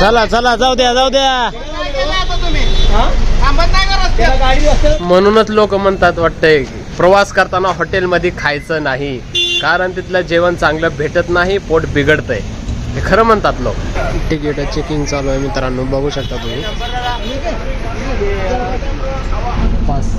चला चला जाऊ द्या जाऊ द्या. म्हणूनच लोक म्हणतात वाटतंय प्रवास करताना हॉटेलमध्ये खायचं नाही, कारण तिथलं जेवण चांगलं भेटत नाही, पोट बिघडतंय. हे खरं म्हणतात लोक. तिकीट चेकिंग चालू आहे मित्रांनो, बघू शकता तुम्ही. पास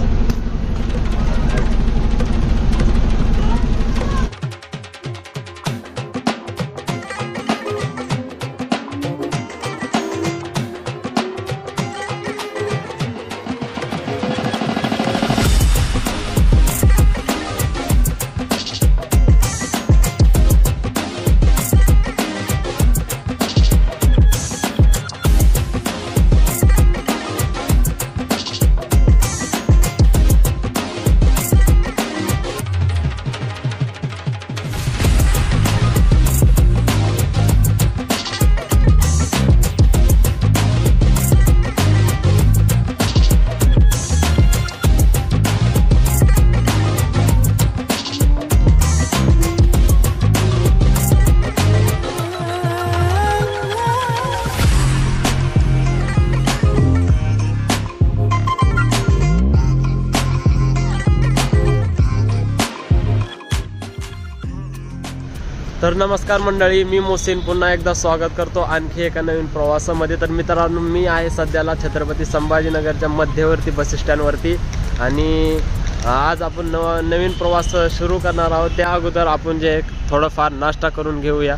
तर नमस्कार मंडळी, मी मोहसिन पुन्हा एकदा स्वागत करतो आणखी एका नवीन प्रवासामध्ये. तर मित्रांनो, मी आहे सध्याला छत्रपती संभाजीनगरच्या मध्यवर्ती बस स्टँडवरती आणि आज आपण नवीन प्रवास सुरू करणार आहोत. त्या अगोदर आपण जे थोडंफार नाश्ता करून घेऊया.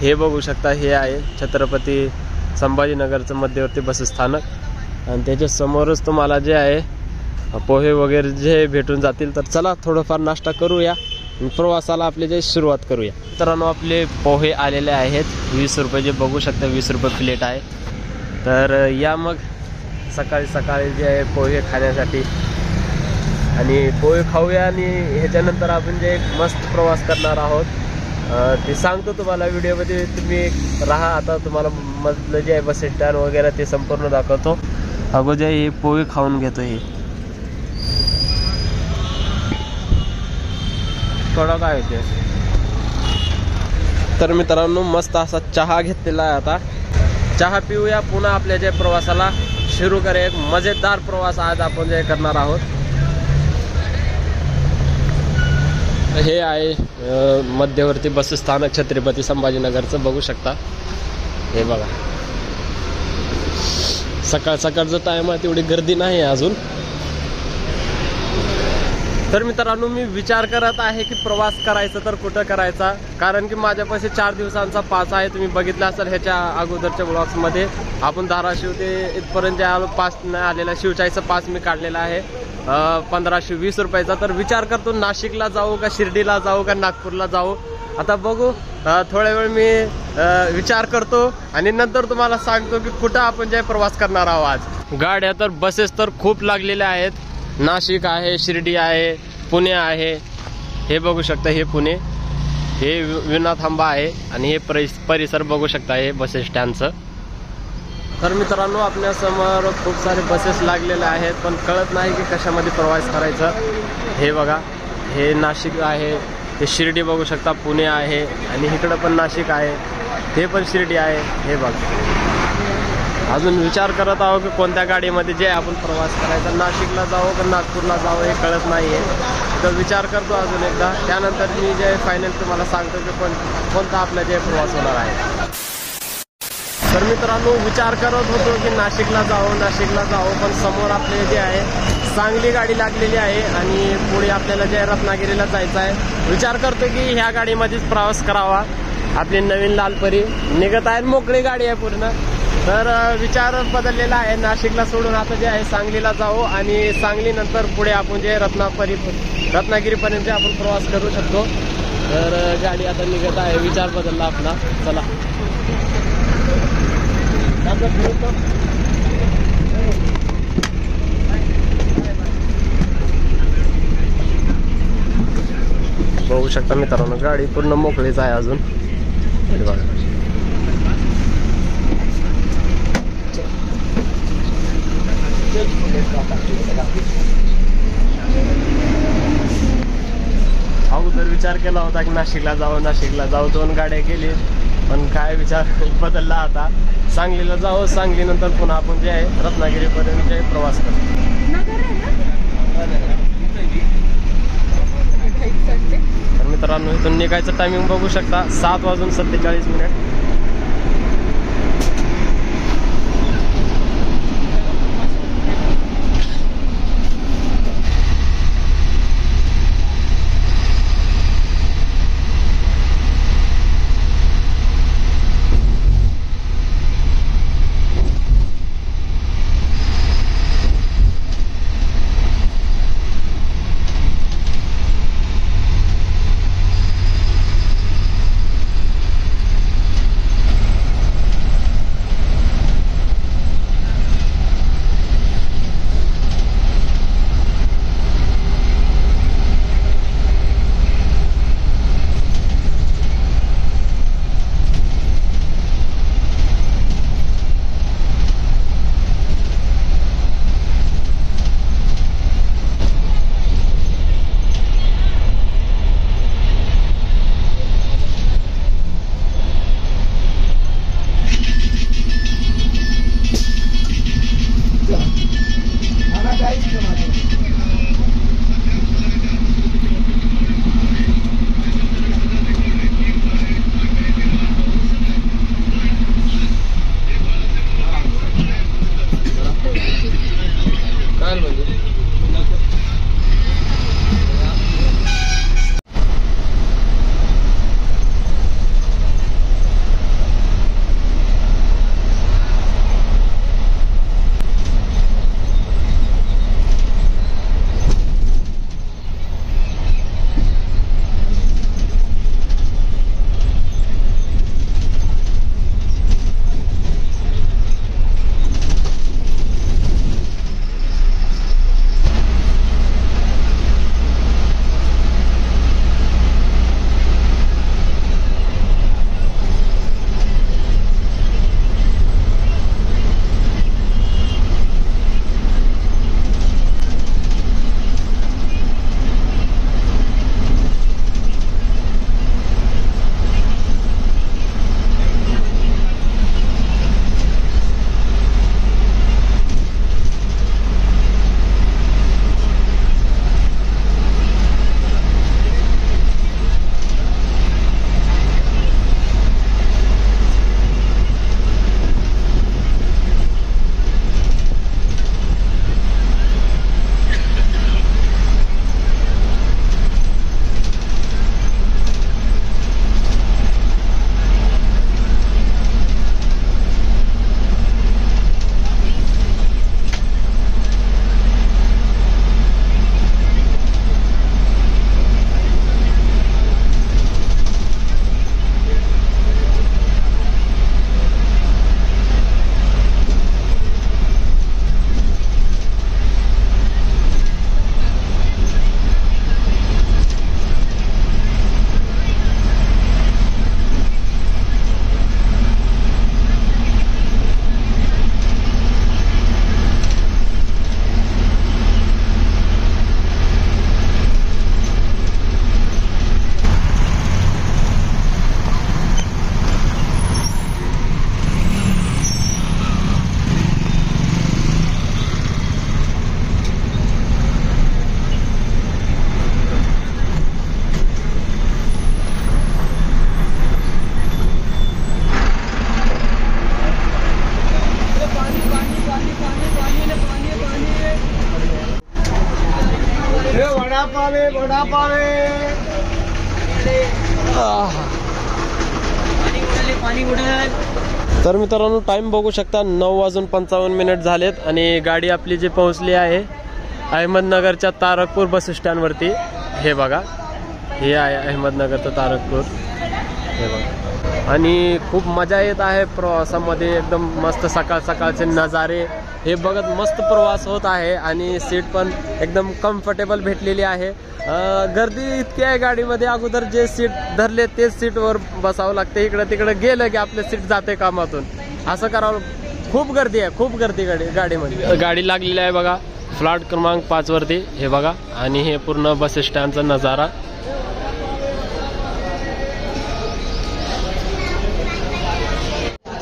हे बघू शकता, हे आहे छत्रपती संभाजीनगरचं मध्यवर्ती बसस्थानक आणि त्याच्या समोरच तुम्हाला जे आहे पोहे वगैरे जे भेटून जातील. तर चला थोडंफार नाश्ता करूया, प्रवासाला आपली जे सुरुवात करूया. मित्रांनो, आपले पोहे आलेले आहेत 20 रुपये, जे बघू शकता 20 रुपये प्लेट आहे. तर या मग सकाळी सकाळी जे आहे पोहे खाण्यासाठी आणि पोहे खाऊया आणि ह्याच्यानंतर आपण जे मस्त प्रवास करणार आहोत ते सांगतो तुम्हाला व्हिडिओमध्ये. तुम्ही राहा, आता तुम्हाला मधलं जे आहे बस स्टँड वगैरे ते संपूर्ण दाखवतो. अगोदर हे पोहे खाऊन घेतो. हे थोडं काय होते. तर मित्रांनो, मस्त असा चहा घेतलेला आहे. आता चहा पिऊया, पुन्हा आपल्या जे प्रवासाला सुरू करूया. एक मजेदार प्रवास आज आपण जे करणार आहोत. हे आहे मध्यवर्ती बसस्थानक छत्रपती संभाजीनगरचं, बघू शकता. हे बघा, सकाळ सकाळचं टाइम आहे, तेवढी गर्दी नाही अजून. तर मित्रांनो, मी विचार करत आहे की प्रवास करायचा तर कुठं करायचा, कारण की माझ्यापाशी 4 दिवसांचा पास आहे. तुम्ही बघितलं असेल ह्याच्या अगोदरच्या ब्लॉग्समध्ये. आपण धाराशिव ते इथपर्यंत जे आलो पास नाही आलेला, शिवचाईचा पास मी काढलेला आहे 1520 रुपयाचा. तर विचार करतो नाशिकला जाऊ का, शिर्डीला जाऊ का, नागपूरला जाऊ. आता बघू, थोड्या वेळ मी विचार करतो आणि नंतर तुम्हाला सांगतो की कुठं आपण जे प्रवास करणार आहोत आज. गाड्या तर बसेस तर खूप लागलेल्या आहेत. नाशिक आहे, शिर्डी आहे, पुणे आहे. हे बघू शकता, हे पुणे, हे विना थांबा आहे आणि हे परिसर बघू शकता, हे बस स्टँडचं. तर मित्रांनो, आपल्यासमोर खूप सारे बसेस लागलेले आहेत, पण कळत नाही की कशामध्ये प्रवास करायचा. हे बघा, हे नाशिक आहे, ते शिर्डी बघू शकता, पुणे आहे आणि इकडं पण नाशिक आहे, हे पण शिर्डी आहे. हे बघा, अजून विचार करत आहोत की कोणत्या गाडीमध्ये जे आपण प्रवास करायचा, नाशिकला जाऊ का नागपूरला जाऊ हे कळत नाही आहे. तर विचार करतो अजून एकदा, त्यानंतर मी जे फायनल तुम्हाला सांगतो की कोणता आपला जे प्रवास होणार आहे. तर मित्रांनो, विचार करत होतो की नाशिकला जाऊ, पण समोर आपले जे आहे सांगली गाडी लागलेली आहे आणि पुढे आपल्याला जे रत्नागिरीला जायचं आहे. विचार करतो की ह्या गाडीमध्येच प्रवास करावा. आपली नवीन लालपरी निघत आहे, मोकळी गाडी आहे पूर्ण. तर विचार बदललेला आहे, नाशिकला सोडून आता जे आहे सांगलीला जाऊ आणि सांगलीनंतर पुढे आपण जे रत्नागिरीपर्यंत आपण प्रवास करू शकतो. तर गाडी आता निघत आहे, विचार बदलला आपला. चला बघू शकता मित्रांनो, गाडी पूर्ण मोकळीच आहे अजून. अगोदर विचार केला होता की नाशिकला जाऊ 2 गाड्या गेली, पण काय विचार बदलला आता. सांगलीला जाऊ, सांगली नंतर पुन्हा आपण जे आहे रत्नागिरीपर्यंत जे प्रवास करतो. तर मित्रांनो इथून निघायचं टायमिंग बघू शकता 7:47. तर मित्रांनो टाइम बघू शकता 9:55 झालेत आणि गाडी आपली जी पोहोचली आहे अहमदनगरच्या तारकपूर बस स्टँड वरती. हे बघा, हे आहे अहमदनगरचं तारकपूर. हे बघा आणि खूप मजा येत आहे प्रवासामध्ये. एकदम मस्त सकाळ सकाळचे नजारे हे बघत मस्त प्रवास होत आहे आणि सीट पण एकदम कम्फर्टेबल भेटलेली आहे. गर्दी इतकी आहे गाडीमध्ये, अगोदर जे सीट धरले तेच सीटवर बसावं लागते. इकडे तिकडे गेलं की आपलं सीट जाते कामातून, असं करावं. खूप गर्दी आहे, खूप गर्दी गाडीमध्ये. गाडी लागलेली आहे बघा फ्लॅट क्रमांक 5 वरती. हे बघा आणि हे पूर्ण बस स्टँडचा नजारा.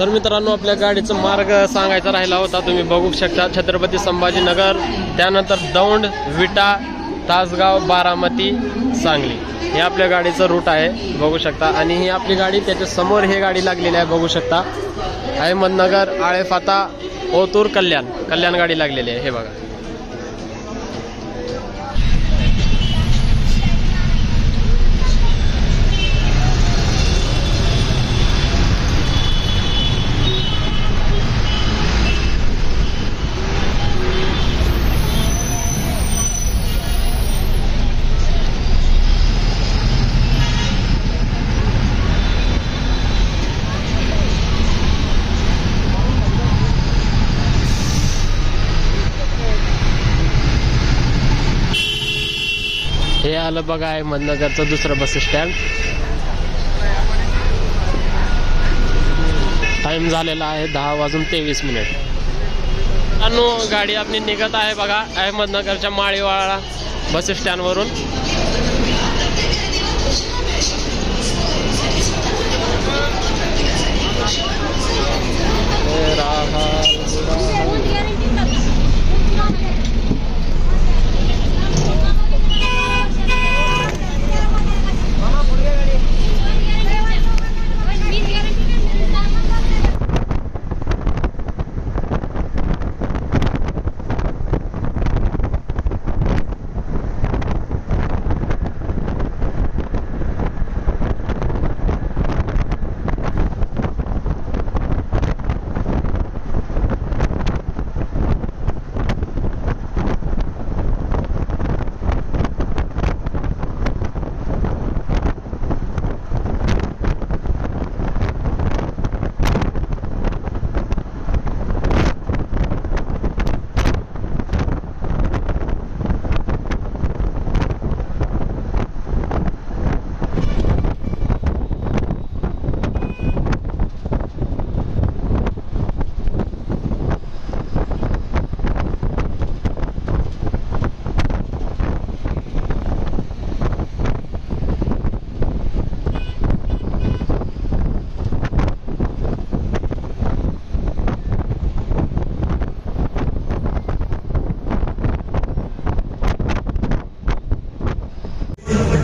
तर मित्रांनो आपल्या गाडीचा मार्ग सांगायचा राहिला होता, तुम्ही बघू शकता छत्रपती संभाजीनगर, त्यानंतर दौंड, विटा, तासगाव, बारामती, सांगली हे आपल्या गाडीचं रूट आहे बघू शकता। आणि ही आपली गाडी, त्याच्या समोर हे गाडी लागलेली आहे बघू शकता, अहमदनगर, आळेफाटा, ओतूर, कल्याण गाडी लागलेली आहे हे बघा। हे आलं बघा अहमदनगरचं दुसरं बस स्टँड। टाइम झालेला आहे 10:23। अनु गाडी आपली निघत आहे बघा अहमदनगरच्या माळीवाळा बस स्टँड वरून।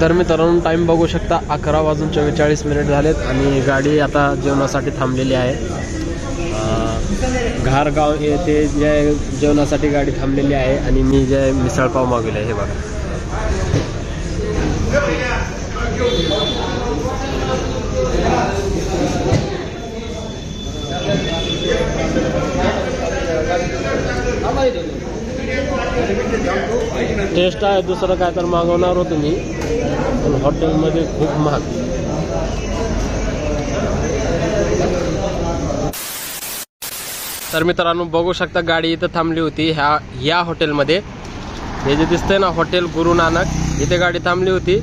तर मित्रांनो टाइम बघू शकता 11:44 झालेत आणि गाडी आता जेवणासाठी थांबलेली आहे। घारगाव येथे जे जेवणासाठी गाडी थांबलेली आहे आणि मी जे मिसळपाव मागवले हे बघा। टेस्ट आहे, दुसरं काय तर मागवणार होतो मी, पण हॉटेलमध्ये खूप महाग। तर मित्रांनो बघू शकता गाडी इथं थांबली होती ह्या हॉटेलमध्ये, हे जे दिसतंय ना हॉटेल गुरु नानक, इथे गाडी थांबली होती।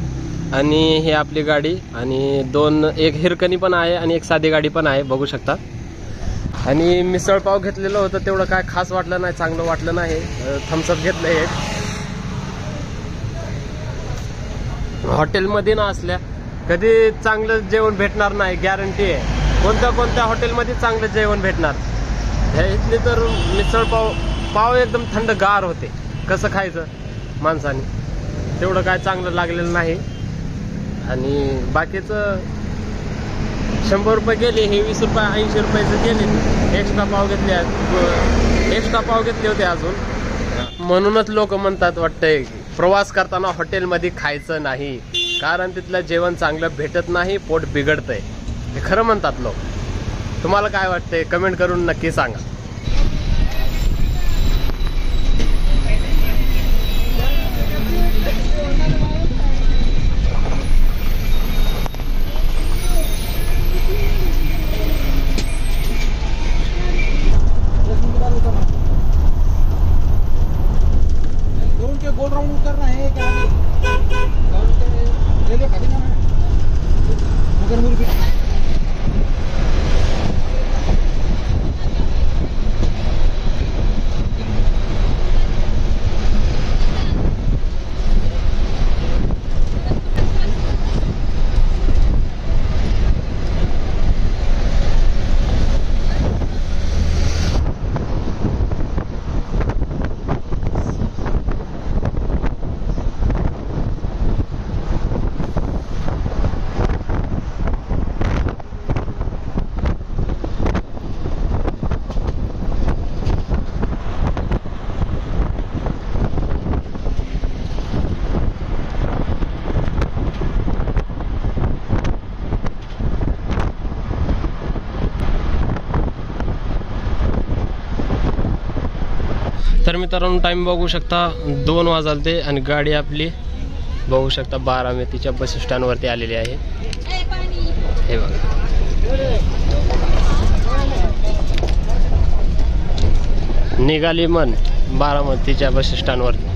आणि हे आपली गाडी आणि एक हिरकणी पण आहे आणि एक साधी गाडी पण आहे बघू शकता। आणि मिसळपाव घेतलेलं होतं, तेवढं काय खास वाटलं नाही, चांगलं वाटलं नाही। थम्सअप घेतलं एक। हॉटेलमध्ये ना असल्या कधी चांगलं जेवण भेटणार नाही, गॅरंटी आहे। कोणत्या हॉटेलमध्ये चांगलं जेवण भेटणार, ह्या इथली तर मिसळपाव एकदम थंडगार होते, कसं खायचं माणसाने, तेवढं काय चांगलं लागलेलं नाही। आणि बाकीचं 100 रुपये गेले, हे 20 रुपये 80 रुपयाचे गेले। एक्स्ट्रा पाव घेतले होते अजून, म्हणूनच लोक म्हणतात वाटतंय प्रवास करताना हॉटेलमध्ये खायचं नाही, कारण तिथलं जेवण चांगलं भेटत नाही, पोट बिघडतंय, हे खरं म्हणतात लोक। तुम्हाला काय वाटतंय कमेंट करून नक्की सांगा। गोल राउंड उतरना है क्या? रेलवे खाली ना मगर मुर्गी तर मित्रांनो टाइम बघू शकता 2 वाजले आणि गाडी आपली बघू शकता बारामतीच्या बस स्टँड वरती आलेली आहे. हे बघा निघाली मन बारामतीच्या बस स्टँड वरती.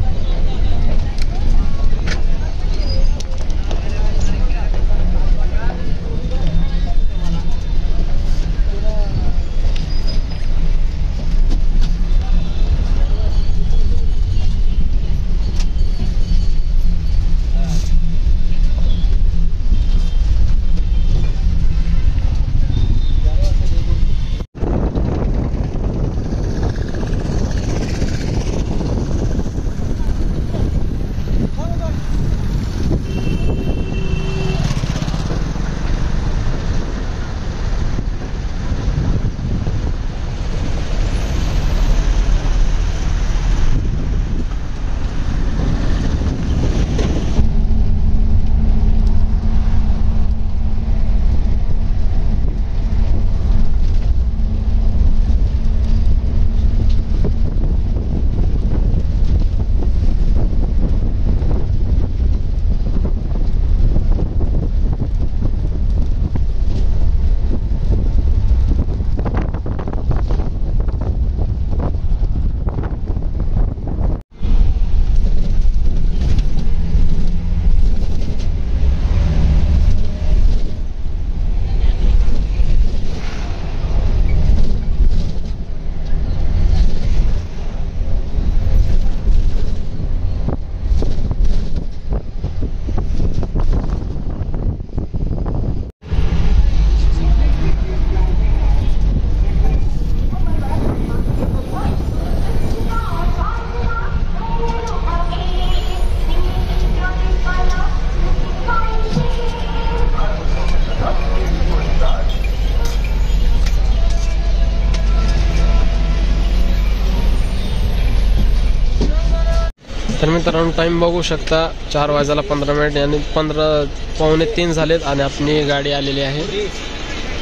तर मित्रांनो टाइम बघू शकता 4 वाजायला 15 मिनिट आणि 2:45 झालेत आणि आपली गाडी आलेली आहे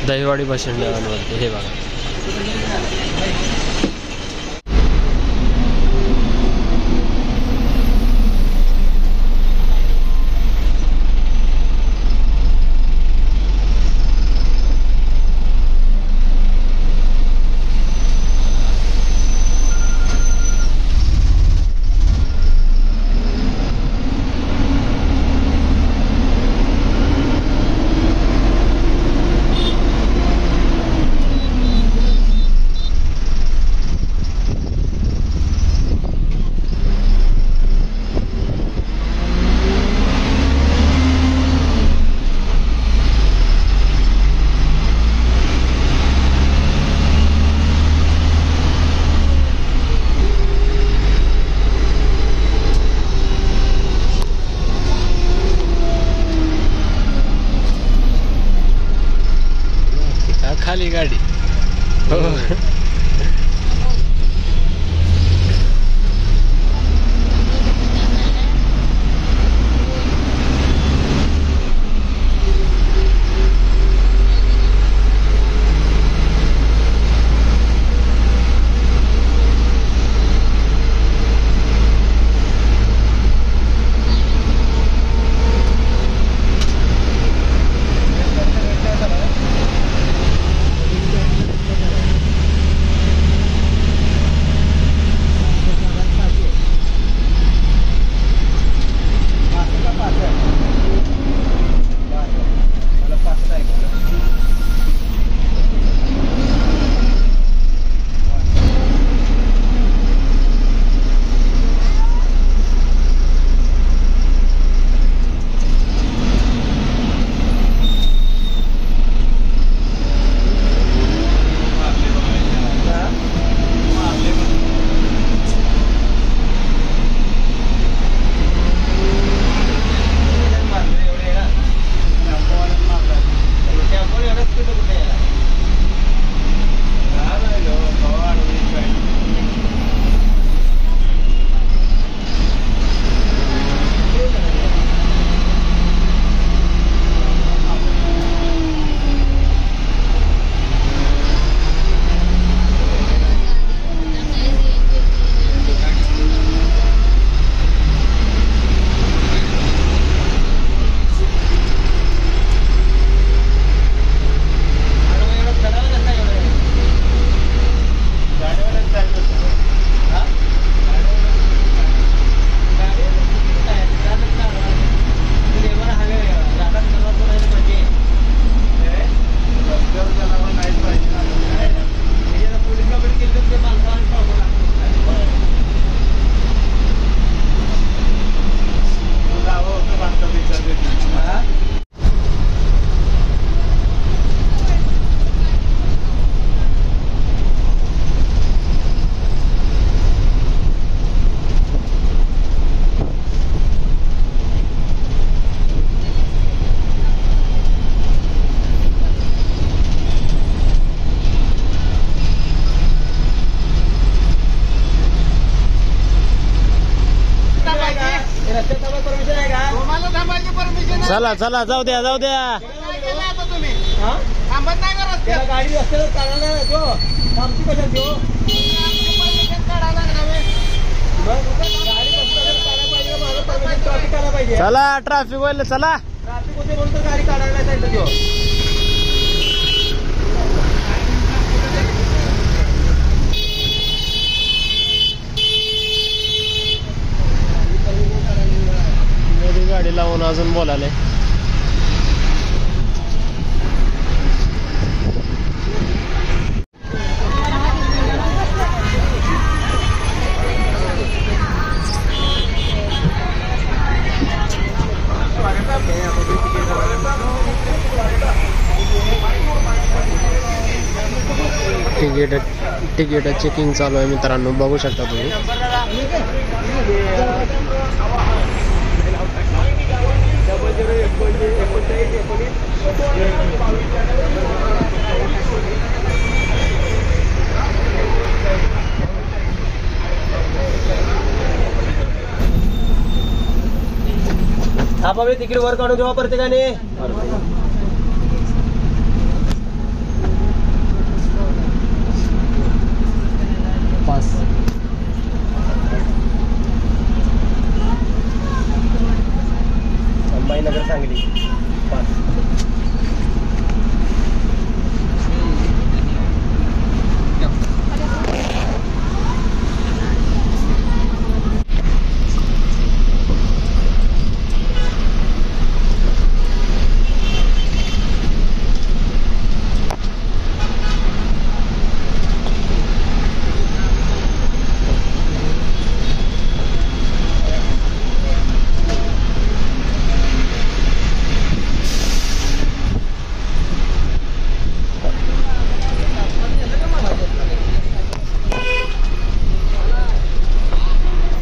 दहिवाडी बस स्टँडवरती. हे बघा खाली गाडी. हो चला चला जाऊ द्या जाऊ द्या. त्याला गाडी रस्त्यावर काढायला नाही तो. थांबती कशात तो? गाडी रस्त्यावर काढायला पाहिजे, माझं परमिशन ट्रॅफिक काढायला पाहिजे. चला ट्रॅफिक वाले चला. ट्रॅफिक होते म्हणून तर गाडी काढायला नाही सांगितलं तो. गाडी लावून अजून बोलाले. तिकीट चेकिंग चालू आहे मित्रांनो, बघू शकता तुम्ही. आपण तिकीट वर काढून देवा प्रत्येकाने. अंबाईनगर सांगली 5.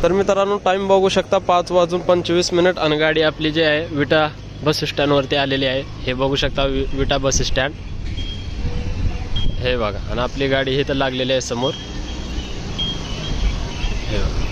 तर मित्रांनो टाइम बघू शकता 5:25 आणि गाडी आपली जी आहे विटा बस स्टँड वरती आलेली आहे. हे बघू शकता विटा बस स्टँड हे बघा. आणि आपली गाडी हे तर लागलेली आहे समोर हे बघा.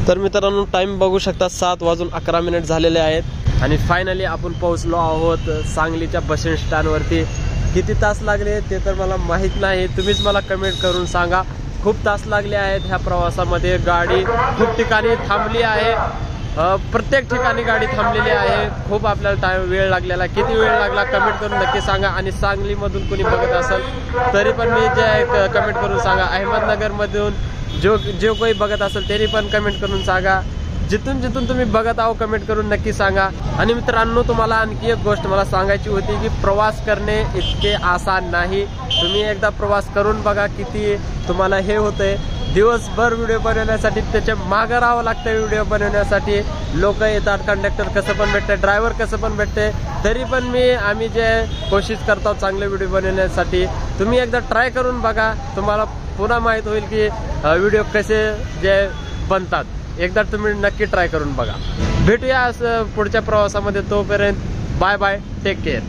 तर मित्रांनो टाइम बघू शकता 7:11 झालेले आहेत आणि फायनली आपण पोहोचलो आहोत सांगलीच्या बस स्टँड वरती. किती तास लागले ते तर मला माहित नाही, तुम्हीच मला कमेंट करून सांगा. खूप तास लागले आहेत ह्या प्रवासामध्ये. गाडी खूप ठिकाणी थांबली आहे, प्रत्येक ठिकाणी गाडी थांबलेली आहे. खूप आपल्याला वेळ लागलेला. किती वेळ लागला कमेंट करून नक्की सांगा. आणि सांगलीमधून कोणी बघत असेल तरी पण मी जे कमेंट करून सांगा. अहमदनगरमधून जो कोणी बघत असेल त्यांनी पण कमेंट करून सांगा. जिथून तुम्ही बघत आहो कमेंट करून नक्की सांगा. आणि मित्रांनो तुम्हाला आणखी एक गोष्ट मला सांगायची होती की प्रवास करणे इतके आसान नाही. तुम्ही एकदा प्रवास करून बघा किती तुम्हाला हे होतंय. दिवसभर व्हिडिओ बनवण्यासाठी त्याच्या मागं राहावं लागतं. व्हिडिओ बनवण्यासाठी लोक येतात, कंडक्टर कसं पण भेटते, ड्रायव्हर कसं पण भेटते. तरी पण आम्ही जे कोशिश करतो चांगले व्हिडिओ बनवण्यासाठी. तुम्ही एकदा ट्राय करून बघा, तुम्हाला पुन्हा माहित होईल की व्हिडिओ कसे जे बनतात. एकदा तुम्ही नक्की ट्राय करून बघा. भेटूया पुढच्या प्रवासामध्ये. तोपर्यंत बाय बाय, टेक केअर.